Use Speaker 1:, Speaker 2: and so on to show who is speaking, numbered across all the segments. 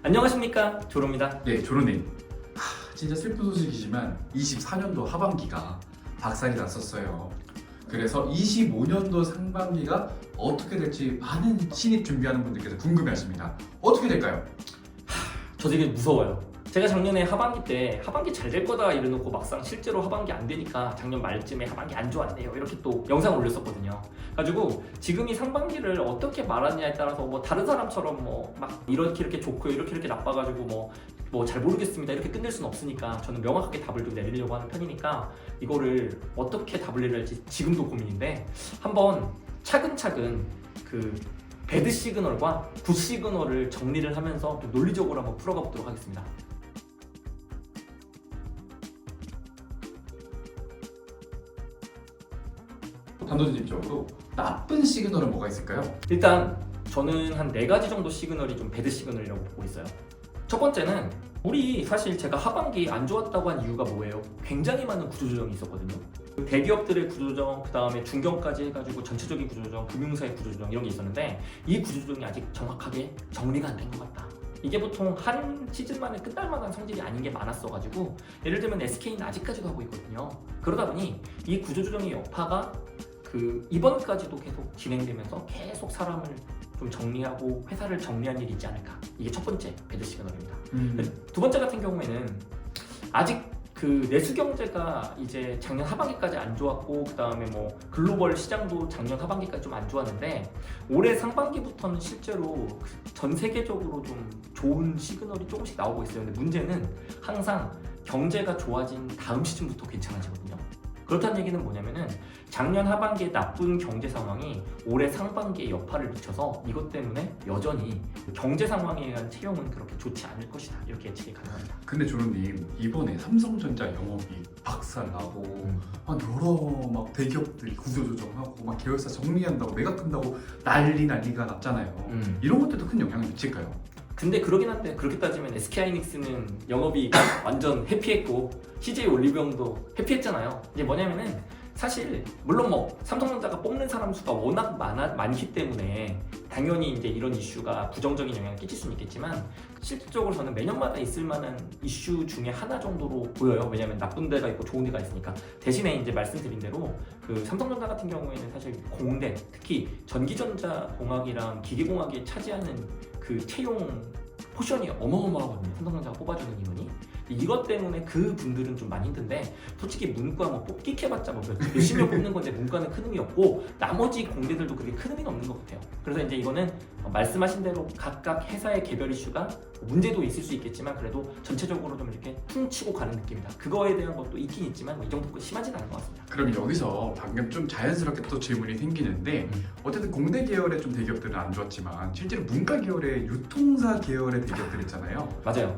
Speaker 1: 안녕하십니까, 조로입니다.
Speaker 2: 네, 조로님. 진짜 슬픈 소식이지만 24년도 하반기가 박살이 났었어요. 그래서 25년도 상반기가 어떻게 될지 많은 신입 준비하는 분들께서 궁금해하십니다. 어떻게 될까요?
Speaker 1: 저 되게 무서워요. 제가 작년에 하반기 때 하반기 잘 될 거다 이래놓고 막상 실제로 하반기 안 되니까 작년 말쯤에 하반기 안 좋았네요 이렇게 또 영상을 올렸었거든요. 가지고 지금 이 상반기를 어떻게 말하느냐에 따라서 뭐 다른 사람처럼 뭐 막 이렇게 좋고 이렇게 나빠가지고 뭐 잘 모르겠습니다 이렇게 끝낼 수는 없으니까 저는 명확하게 답을 좀 내리려고 하는 편이니까 이거를 어떻게 답을 내려야 할지 지금도 고민인데 한번 차근차근 그 배드 시그널과 굿 시그널을 정리를 하면서 좀 논리적으로 한번 풀어가 보도록 하겠습니다.
Speaker 2: 단도직입적으로 나쁜 시그널은 뭐가 있을까요?
Speaker 1: 일단 저는 한 4가지 정도 시그널이 좀 배드 시그널이라고 보고 있어요. 첫 번째는 우리 사실 제가 하반기 안 좋았다고 한 이유가 뭐예요? 굉장히 많은 구조조정이 있었거든요. 대기업들의 구조조정, 그 다음에 중견까지 해가지고 전체적인 구조조정, 금융사의 구조조정 이런 게 있었는데 이 구조조정이 아직 정확하게 정리가 안 된 것 같다. 이게 보통 한 시즌 만에 끝날 만한 성질이 아닌 게 많았어가지고 예를 들면 SK는 아직까지도 하고 있거든요. 그러다 보니 이 구조조정의 여파가 이번까지도 계속 진행되면서 계속 사람을 좀 정리하고 회사를 정리한 일이 있지 않을까. 이게 첫 번째 배드 시그널입니다. 두 번째 같은 경우에는 아직 내수 경제가 이제 작년 하반기까지 안 좋았고 그 다음에 뭐 글로벌 시장도 작년 하반기까지 좀 안 좋았는데 올해 상반기부터는 실제로 전 세계적으로 좀 좋은 시그널이 조금씩 나오고 있어요. 근데 문제는 항상 경제가 좋아진 다음 시즌부터 괜찮아지거든요. 그렇다는 얘기는 뭐냐면은 작년 하반기에 나쁜 경제 상황이 올해 상반기에 여파를 미쳐서 이것 때문에 여전히 경제 상황에 의한 채용은 그렇게 좋지 않을 것이다 이렇게 예측이 가능합니다.
Speaker 2: 근데 조로님, 이번에 삼성전자 영업이 박살나고 막 여러 막 대기업들이 구조조정하고 막 계열사 정리한다고 매각한다고 난리가 났잖아요. 이런 것들도 큰 영향을 미칠까요?
Speaker 1: 근데 그러긴 한데 그렇게 따지면 SK하이닉스는 영업이 완전 해피했고 CJ 올리브영도 해피했잖아요. 이게 뭐냐면은 사실 물론 뭐 삼성전자가 뽑는 사람 수가 워낙 많기 때문에 당연히 이제 이런 이슈가 부정적인 영향을 끼칠 수는 있겠지만 실질적으로 저는 매년마다 있을 만한 이슈 중에 하나 정도로 보여요. 왜냐면 나쁜 데가 있고 좋은 데가 있으니까. 대신에 이제 말씀드린 대로 삼성전자 같은 경우에는 사실 공대, 특히 전기전자공학이랑 기계공학이 차지하는 채용 포션이 어마어마하거든요. 삼성전자가 뽑아주는 인원이. 이것 때문에 그 분들은 좀 많이 힘든데 솔직히 문과 뭐 뽑기 해봤자 뭐 몇십 명 뽑는 건데 문과는 큰 의미 없고 나머지 공대들도 그렇게 큰 의미는 없는 것 같아요. 그래서 이제 이거는 말씀하신 대로 각각 회사의 개별 이슈가 문제도 있을 수 있겠지만 그래도 전체적으로 좀 이렇게 퉁치고 가는 느낌이다. 그거에 대한 것도 있긴 있지만 이 정도 심하진 않은 것 같습니다.
Speaker 2: 그럼 여기서 방금 좀 자연스럽게 또 질문이 생기는데 어쨌든 공대 계열의 좀 대기업들은 안 좋았지만 실제로 문과 계열의 유통사 계열의 대기업들 있잖아요.
Speaker 1: 맞아요.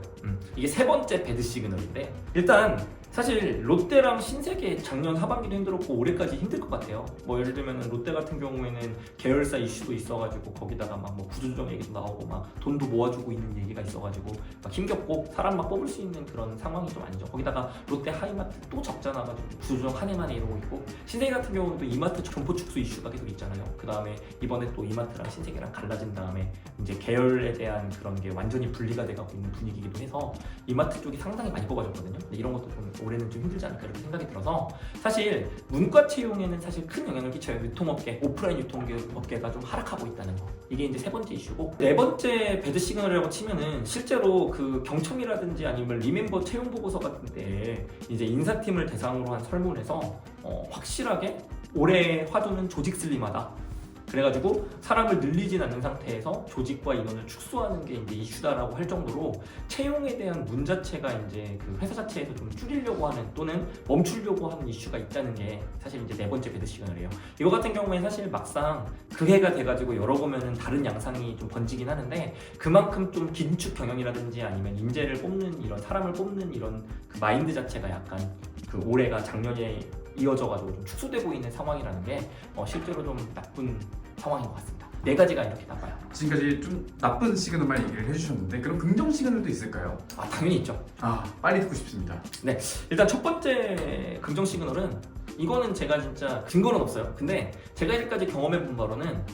Speaker 1: 이게 세 번째 배드 시그널인데 일단 사실 롯데랑 신세계 작년 하반기도 힘들었고 올해까지 힘들 것 같아요. 뭐 예를 들면 롯데 같은 경우에는 계열사 이슈도 있어가지고 거기다가 막 뭐 구조조정 얘기도 나오고 막 돈도 모아주고 있는 얘기가 있어가지고 막 힘겹고 사람 막 뽑을 수 있는 그런 상황이 좀 아니죠. 거기다가 롯데 하이마트 또 적자 나가지고 구조조정 한 해만에 이러고 있고 신세계 같은 경우는 또 이마트 점포 축소 이슈가 계속 있잖아요. 그 다음에 이번에 또 이마트랑 신세계랑 갈라진 다음에 이제 계열에 대한 그런 게 완전히 분리가 돼가고 있는 분위기이기도 해서 이마트 쪽이 상당히 많이 뽑아줬거든요. 근데 이런 것도 좀 올해는 좀 힘들지 않을까 이렇게 생각이 들어서 사실 문과 채용에는 사실 큰 영향을 끼쳐요. 유통업계, 오프라인 유통업계가 좀 하락하고 있다는 거. 이게 이제 세 번째 이슈고 네 번째 배드 시그널이라고 치면은 실제로 경청이라든지 아니면 리멤버 채용 보고서 같은 데 이제 인사팀을 대상으로 한 설문에서 확실하게 올해 화두는 조직 슬림하다. 그래가지고 사람을 늘리진 않는 상태에서 조직과 인원을 축소하는 게 이제 이슈다라고 할 정도로 채용에 대한 문 자체가 이제 회사 자체에서 좀 줄이려고 하는 또는 멈추려고 하는 이슈가 있다는 게 사실 이제 네 번째 배드 시그널이에요. 이거 같은 경우에 사실 막상 해가 돼가지고 열어보면은 다른 양상이 좀 번지긴 하는데 그만큼 좀 긴축 경영이라든지 아니면 인재를 뽑는 이런 사람을 뽑는 이런 마인드 자체가 약간 올해가 작년에 이어져가지고 좀 축소되고 있는 상황이라는 게 실제로 좀 나쁜 상황인 것 같습니다. 네 가지가 이렇게 나빠요.
Speaker 2: 지금까지 좀 나쁜 시그널만 얘기를 해주셨는데 그럼 긍정 시그널도 있을까요?
Speaker 1: 당연히 있죠.
Speaker 2: 빨리 듣고 싶습니다.
Speaker 1: 네, 일단 첫 번째 긍정 시그널은 이거는 제가 진짜 근거는 없어요. 근데 제가 여기까지 경험해본 바로는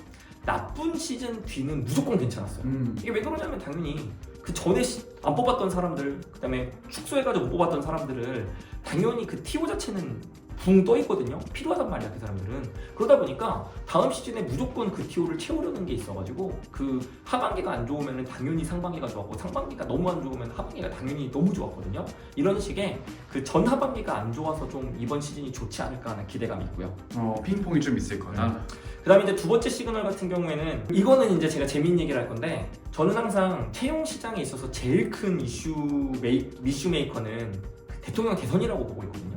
Speaker 1: 나쁜 시즌 뒤는 무조건 괜찮았어요. 이게 왜 그러냐면 당연히 그 전에 안 뽑았던 사람들, 그다음에 축소해가지고 못 뽑았던 사람들을 당연히 그 티오 자체는 붕 떠 있거든요. 필요하단 말이야 그 사람들은. 그러다 보니까 다음 시즌에 무조건 그 티오를 채우려는 게 있어가지고 그 하반기가 안 좋으면 당연히 상반기가 좋았고 상반기가 너무 안 좋으면 하반기가 당연히 너무 좋았거든요. 이런 식의 그 전 하반기가 안 좋아서 좀 이번 시즌이 좋지 않을까 하는 기대감이 있고요.
Speaker 2: 핑퐁이 좀 있을 거야.
Speaker 1: 그 다음에 이제 두 번째 시그널 같은 경우에는 이거는 이제 제가 재미있는 얘기를 할 건데 저는 항상 채용 시장에 있어서 제일 큰 이슈 메이커는 그 대통령 대선이라고 보고 있거든요.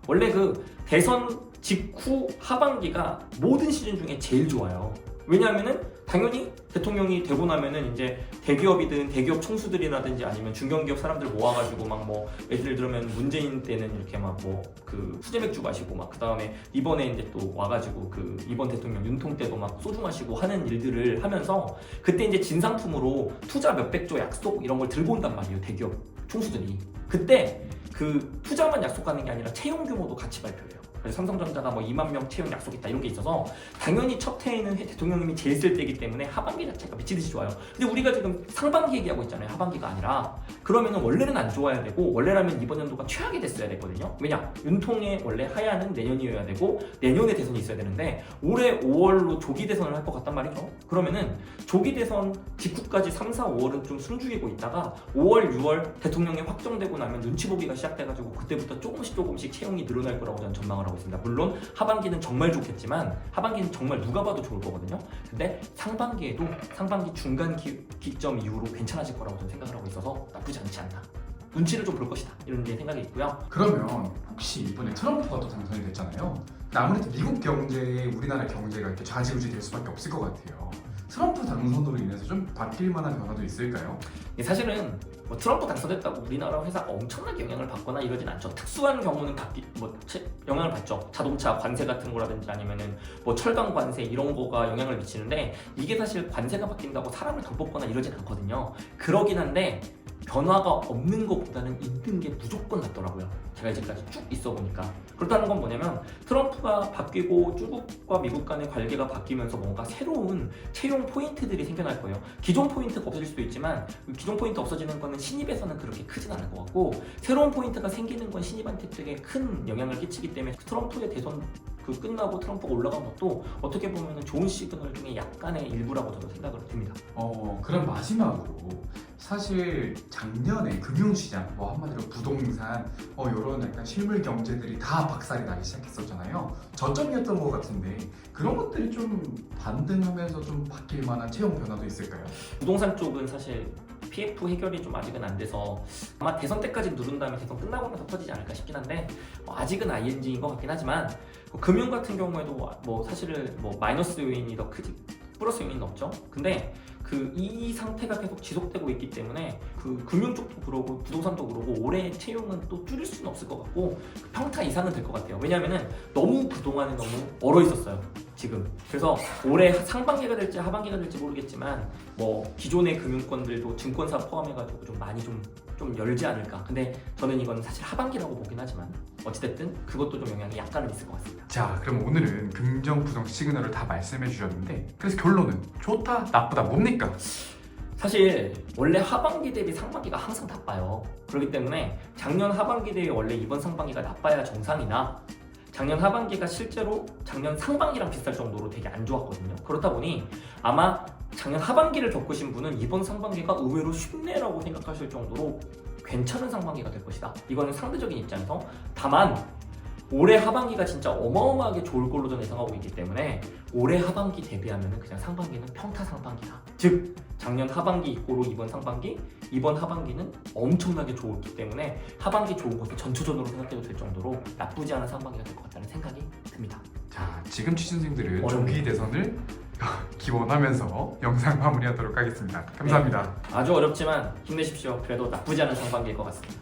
Speaker 1: 원래 그 대선 직후 하반기가 모든 시즌 중에 제일 좋아요. 왜냐하면은 당연히 대통령이 되고 나면은 이제 대기업이든 대기업 총수들이라든지 아니면 중견기업 사람들 모아가지고 막 뭐 예를 들면 문재인 때는 이렇게 막 뭐 그 수제 맥주 마시고 막 그 다음에 이번에 이제 또 와가지고 그 이번 대통령 윤통 때도 막 소주 마시고 하는 일들을 하면서 그때 이제 진상품으로 투자 몇백조 약속 이런 걸 들고 온단 말이에요 대기업 총수들이. 그때 그 투자만 약속하는 게 아니라 채용 규모도 같이 발표해요. 그래서 삼성전자가 뭐 2만 명 채용 약속했다 이런 게 있어서 당연히 첫 해에는 대통령님이 제일 쓸 때이기 때문에 하반기 자체가 미치듯이 좋아요. 근데 우리가 지금 상반기 얘기하고 있잖아요. 하반기가 아니라. 그러면은 원래는 안 좋아야 되고 원래라면 이번 연도가 최악이 됐어야 되거든요. 왜냐? 윤통의 원래 하야는 내년이어야 되고 내년에 대선이 있어야 되는데 올해 5월로 조기 대선을 할 것 같단 말이죠. 그러면은 조기 대선 직후까지 3, 4, 5월은 좀 숨죽이고 있다가 5월, 6월 대통령이 확정되고 나면 눈치 보기가 시작돼가지고 그때부터 조금씩 채용이 늘어날 거라고 저는 전망을 하고 있습니다. 물론 하반기는 정말 좋겠지만 하반기는 정말 누가 봐도 좋을 거거든요. 근데 상반기에도 상반기 중간 기점 이후로 괜찮아질 거라고 저는 생각을 하고 있어서 나쁘지 않지 않나. 눈치를 좀 볼 것이다. 이런 게 생각이 있고요.
Speaker 2: 그러면 혹시 이번에 트럼프가 또 당선이 됐잖아요. 근데 아무래도 미국 경제에 우리나라 경제가 이렇게 좌지우지 될 수밖에 없을 것 같아요. 트럼프 당선으로 인해서 좀 바뀔 만한 변화도 있을까요?
Speaker 1: 사실은 뭐 트럼프 당선됐다고 우리나라 회사가 엄청나게 영향을 받거나 이러진 않죠. 특수한 경우는 영향을 받죠. 자동차 관세 같은 거라든지 아니면은 뭐 철강 관세 이런 거가 영향을 미치는데 이게 사실 관세가 바뀐다고 사람을 더 뽑거나 이러진 않거든요. 그러긴 한데 변화가 없는 것보다는 있는 게 무조건 낫더라고요. 제가 이제까지 쭉 있어 보니까. 그렇다는 건 뭐냐면 트럼프가 바뀌고 중국과 미국 간의 관계가 바뀌면서 뭔가 새로운 채용 포인트들이 생겨날 거예요. 기존 포인트가 없어질 수도 있지만 기존 포인트 없어지는 거는 신입에서는 그렇게 크진 않을 것 같고 새로운 포인트가 생기는 건 신입한테 되게 큰 영향을 끼치기 때문에 트럼프의 대선 끝나고 트럼프가 올라간 것도 어떻게 보면 좋은 시그널 중에 약간의 일부라고 저도 생각을 듭니다.
Speaker 2: 그럼 마지막으로 사실 작년에 금융시장, 뭐 한마디로 부동산, 이런 약간 실물 경제들이 다 박살이 나기 시작했었잖아요. 저점이었던 것 같은데 그런 것들이 좀 반등하면서 좀 바뀔 만한 채용 변화도 있을까요?
Speaker 1: 부동산 쪽은 사실 PF 해결이 좀 아직은 안 돼서 아마 대선 때까지 누른 다음에 대선 끝나고 나서 터지지 않을까 싶긴 한데 아직은 ING인 것 같긴 하지만 금융 같은 경우에도 뭐 사실은 뭐 마이너스 요인이 더 크지 플러스 요인은 없죠. 근데 이 상태가 계속 지속되고 있기 때문에 금융 쪽도 그러고 부동산도 그러고 올해 채용은 또 줄일 수는 없을 것 같고 평타 이상은 될 것 같아요. 왜냐하면은 너무 그동안에 너무 얼어 있었어요. 지금. 그래서 올해 상반기가 될지 하반기가 될지 모르겠지만 뭐 기존의 금융권들도 증권사 포함해가지고 좀 많이 좀 열지 않을까. 근데 저는 이건 사실 하반기라고 보긴 하지만 어찌됐든 그것도 좀 영향이 약간은 있을 것 같습니다.
Speaker 2: 자, 그럼 오늘은 긍정, 부정 시그널을 다 말씀해 주셨는데 그래서 결론은 좋다, 나쁘다 뭡니까?
Speaker 1: 사실 원래 하반기 대비 상반기가 항상 나빠요. 그렇기 때문에 작년 하반기 대비 원래 이번 상반기가 나빠야 정상이나 작년 하반기가 실제로 작년 상반기랑 비슷할 정도로 되게 안 좋았거든요. 그렇다 보니 아마 작년 하반기를 겪으신 분은 이번 상반기가 의외로 쉽네라고 생각하실 정도로 괜찮은 상반기가 될 것이다. 이거는 상대적인 입장에서. 다만 올해 하반기가 진짜 어마어마하게 좋을 걸로 저는 예상하고 있기 때문에 올해 하반기 대비하면 그냥 상반기는 평타 상반기다. 즉 작년 하반기 이꼬로 이번 상반기, 이번 하반기는 엄청나게 좋았기 때문에 하반기 좋은 것을 전초전으로 생각해도 될 정도로 나쁘지 않은 상반기가 될 것 같다는 생각이 듭니다.
Speaker 2: 자, 지금 취준생들은
Speaker 1: 어렵네.
Speaker 2: 조기 대선을 기원하면서 영상 마무리하도록 하겠습니다. 감사합니다.
Speaker 1: 아주 어렵지만 힘내십시오. 그래도 나쁘지 않은 상반기일 것 같습니다.